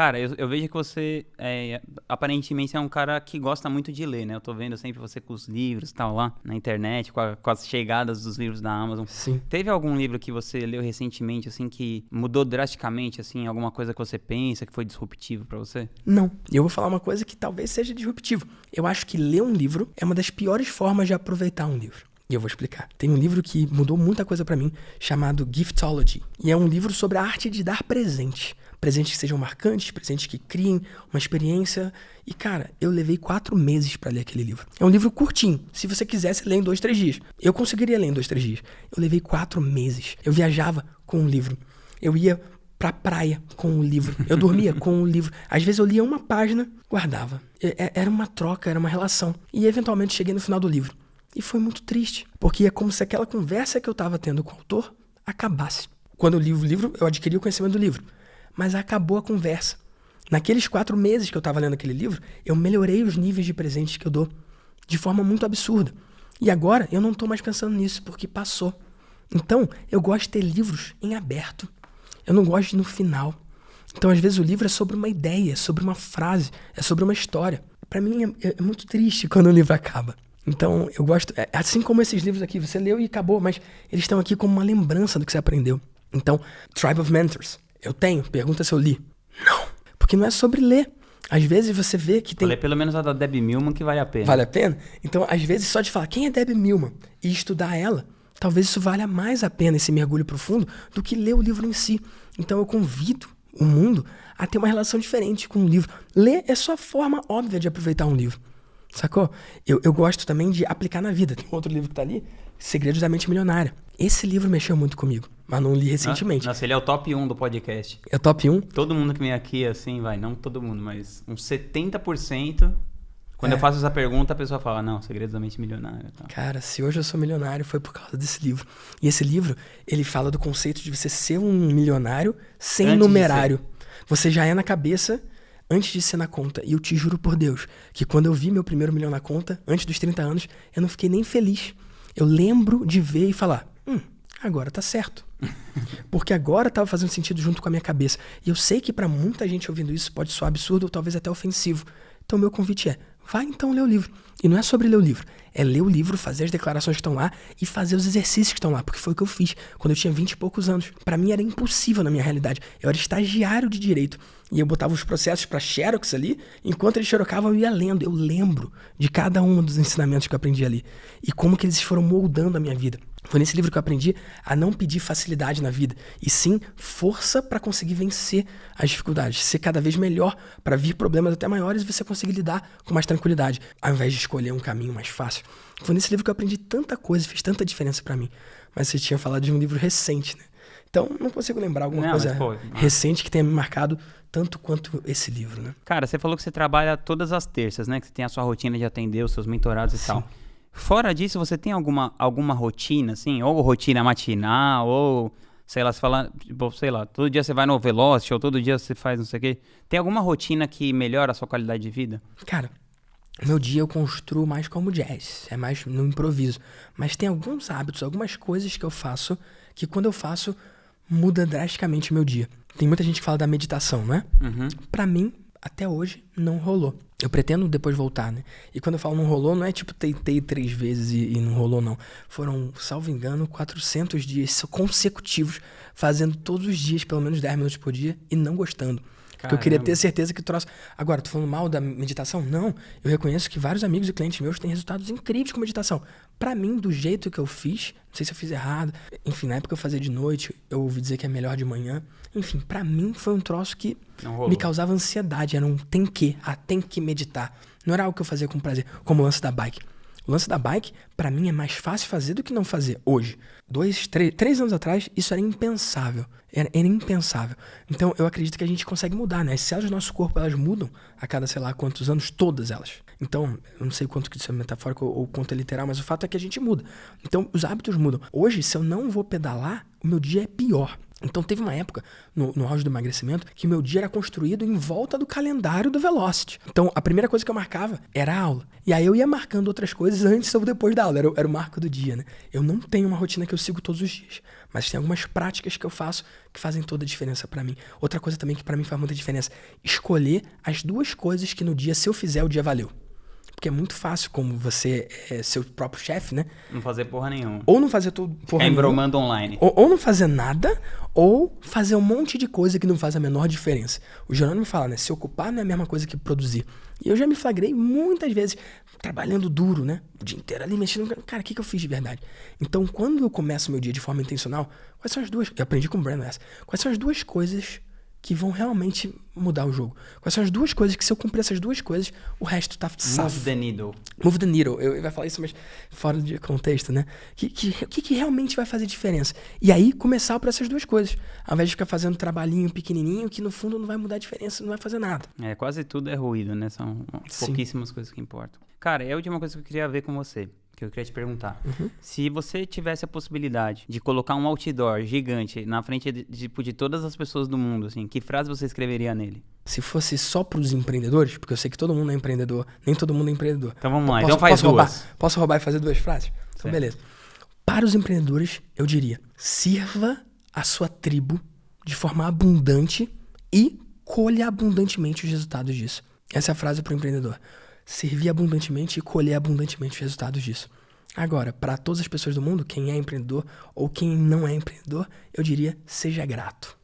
Cara, eu vejo que você, aparentemente, é um cara que gosta muito de ler, né? Eu tô vendo sempre você com os livros e tal lá na internet, com as chegadas dos livros da Amazon. Sim. Teve algum livro que você leu recentemente, assim, que mudou drasticamente, assim, alguma coisa que você pensa que foi disruptivo pra você? Não. E eu vou falar uma coisa que talvez seja disruptivo. Eu acho que ler um livro é uma das piores formas de aproveitar um livro. E eu vou explicar. Tem um livro que mudou muita coisa pra mim, chamado Giftology. E é um livro sobre a arte de dar presente. Presentes que sejam marcantes, presentes que criem uma experiência. E, cara, eu levei 4 meses pra ler aquele livro. É um livro curtinho. Se você quisesse ler em 2, 3 dias. Eu conseguiria ler em 2, 3 dias. Eu levei 4 meses. Eu viajava com um livro. Eu ia pra praia com o livro. Eu dormia com o livro. Às vezes eu lia uma página, guardava. Era uma troca, era uma relação. E, eventualmente, cheguei no final do livro. E foi muito triste. Porque é como se aquela conversa que eu tava tendo com o autor acabasse. Quando eu li o livro, eu adquiri o conhecimento do livro. Mas acabou a conversa. Naqueles 4 meses que eu estava lendo aquele livro, eu melhorei os níveis de presentes que eu dou de forma muito absurda. E agora eu não estou mais pensando nisso, porque passou. Então, eu gosto de ter livros em aberto. Eu não gosto de no final. Então, às vezes, o livro é sobre uma ideia, é sobre uma frase, é sobre uma história. Para mim, é muito triste quando o livro acaba. Então, eu gosto... assim como esses livros aqui, você leu e acabou, mas eles estão aqui como uma lembrança do que você aprendeu. Então, Tribe of Mentors. Eu tenho, pergunta se eu li. Não, porque não é sobre ler. Às vezes você vê que tem... Falei pelo menos a da Debbie Millman que vale a pena. Vale a pena? Então, às vezes, só de falar quem é Debbie Millman e estudar ela, talvez isso valha mais a pena, esse mergulho profundo, do que ler o livro em si. Então, eu convido o mundo a ter uma relação diferente com o livro. Ler é só a forma óbvia de aproveitar um livro. Sacou? Eu gosto também de aplicar na vida. Tem outro livro que tá ali, Segredos da Mente Milionária. Esse livro mexeu muito comigo, mas não li recentemente. Nossa, ele é o top 1 do podcast. É o top 1? Todo mundo que vem aqui, assim, não todo mundo, mas uns 70%. Quando eu faço essa pergunta, a pessoa fala, não, Segredos da Mente Milionária. Tá. Cara, se hoje eu sou milionário, foi por causa desse livro. E esse livro, ele fala do conceito de você ser um milionário sem Antes numerário. Você já é na cabeça antes de ser na conta. E eu te juro por Deus, que quando eu vi meu primeiro milhão na conta, antes dos 30 anos, eu não fiquei nem feliz. Eu lembro de ver e falar, agora tá certo. Porque agora tava fazendo sentido junto com a minha cabeça. E eu sei que pra muita gente ouvindo isso pode soar absurdo ou talvez até ofensivo. Então meu convite é, vai então ler o livro. E não é sobre ler o livro, é ler o livro, fazer as declarações que estão lá e fazer os exercícios que estão lá, porque foi o que eu fiz quando eu tinha 20 e poucos anos. Pra mim era impossível na minha realidade. Eu era estagiário de direito e eu botava os processos pra xerox ali, enquanto eles xerocavam eu ia lendo. Eu lembro de cada um dos ensinamentos que eu aprendi ali e como que eles foram moldando a minha vida. Foi nesse livro que eu aprendi a não pedir facilidade na vida, e sim força para conseguir vencer as dificuldades, ser cada vez melhor para vir problemas até maiores e você conseguir lidar com mais tranquilidade, ao invés de escolher um caminho mais fácil. Foi nesse livro que eu aprendi tanta coisa, fez tanta diferença para mim. Mas você tinha falado de um livro recente, né? Então, não consigo lembrar alguma coisa recente que tenha me marcado tanto quanto esse livro, né? Cara, você falou que você trabalha todas as terças, né? Que você tem a sua rotina de atender os seus mentorados e tal. Fora disso, você tem alguma rotina, assim? Ou rotina matinal, ou, sei lá, você fala, tipo, sei lá, todo dia você vai no Velocity, ou todo dia você faz não sei o quê. Tem alguma rotina que melhora a sua qualidade de vida? Cara, meu dia eu construo mais como jazz, é mais no improviso. Mas tem alguns hábitos, algumas coisas que eu faço, que quando eu faço, muda drasticamente o meu dia. Tem muita gente que fala da meditação, não é? Pra mim, até hoje, não rolou. Eu pretendo depois voltar, né? E quando eu falo não rolou, não é tipo tentei 3 vezes e não rolou, não. Foram, salvo engano, 400 dias consecutivos, fazendo todos os dias, pelo menos 10 minutos por dia, e não gostando. Porque eu queria ter certeza que o troço... Agora, tô falando mal da meditação? Não. Eu reconheço que vários amigos e clientes meus têm resultados incríveis com meditação. Pra mim, do jeito que eu fiz, não sei se eu fiz errado. Enfim, na época eu fazia de noite, eu ouvi dizer que é melhor de manhã. Enfim, pra mim foi um troço que me causava ansiedade. Era um tem que meditar. Não era algo que eu fazia com prazer, como o lance da bike. O lance da bike, pra mim, é mais fácil fazer do que não fazer hoje. 3 anos atrás, isso era impensável. Era impensável. Então, eu acredito que a gente consegue mudar, né? As células do nosso corpo, elas mudam a cada, sei lá, quantos anos, todas elas. Então, eu não sei quanto que isso é metafórico ou quanto é literal, mas o fato é que a gente muda. Então, os hábitos mudam. Hoje, se eu não vou pedalar, o meu dia é pior. Então teve uma época, no auge do emagrecimento, que meu dia era construído em volta do calendário do Velocity. Então a primeira coisa que eu marcava era a aula. E aí eu ia marcando outras coisas antes ou depois da aula. falo, era o marco do dia, né? Eu não tenho uma rotina que eu sigo todos os dias, mas tem algumas práticas que eu faço que fazem toda a diferença pra mim. Outra coisa também que pra mim faz muita diferença, escolher as 2 coisas que no dia, se eu fizer, o dia valeu. Porque é muito fácil, como você é seu próprio chefe, né? Não fazer porra nenhuma. Ou não fazer tudo porra nenhuma. Embromando online. Ou não fazer nada, ou fazer um monte de coisa que não faz a menor diferença. O Jerônimo fala, né? Se ocupar não é a mesma coisa que produzir. E eu já me flagrei muitas vezes trabalhando duro, né? O dia inteiro ali mexendo. Cara, o que eu fiz de verdade? Então, quando eu começo o meu dia de forma intencional, quais são as 2... Eu aprendi com o Brandon essa. Quais são as 2 coisas que vão realmente mudar o jogo? Quais são as 2 coisas que, se eu cumprir essas 2 coisas, o resto tá safo? Move the needle. Move the needle. Eu ia falar isso, mas fora de contexto, né? O que realmente vai fazer diferença? E aí, começar por essas 2 coisas. Ao invés de ficar fazendo trabalhinho pequenininho, que no fundo não vai mudar a diferença, não vai fazer nada. Quase tudo é ruído, né? São pouquíssimas coisas que importam. Cara, é a última coisa que eu queria ver com você, que eu queria te perguntar. Se você tivesse a possibilidade de colocar um outdoor gigante na frente de todas as pessoas do mundo, assim, que frase você escreveria nele? Se fosse só pros empreendedores, porque eu sei que todo mundo é empreendedor, nem todo mundo é empreendedor. Então vamos lá, então faz 2. Posso roubar e fazer 2 frases? Então certo. Beleza. Para os empreendedores, eu diria, sirva a sua tribo de forma abundante e colha abundantemente os resultados disso. Essa é a frase para o empreendedor. Servir abundantemente e colher abundantemente os resultados disso. Agora, para todas as pessoas do mundo, quem é empreendedor ou quem não é empreendedor, eu diria, seja grato.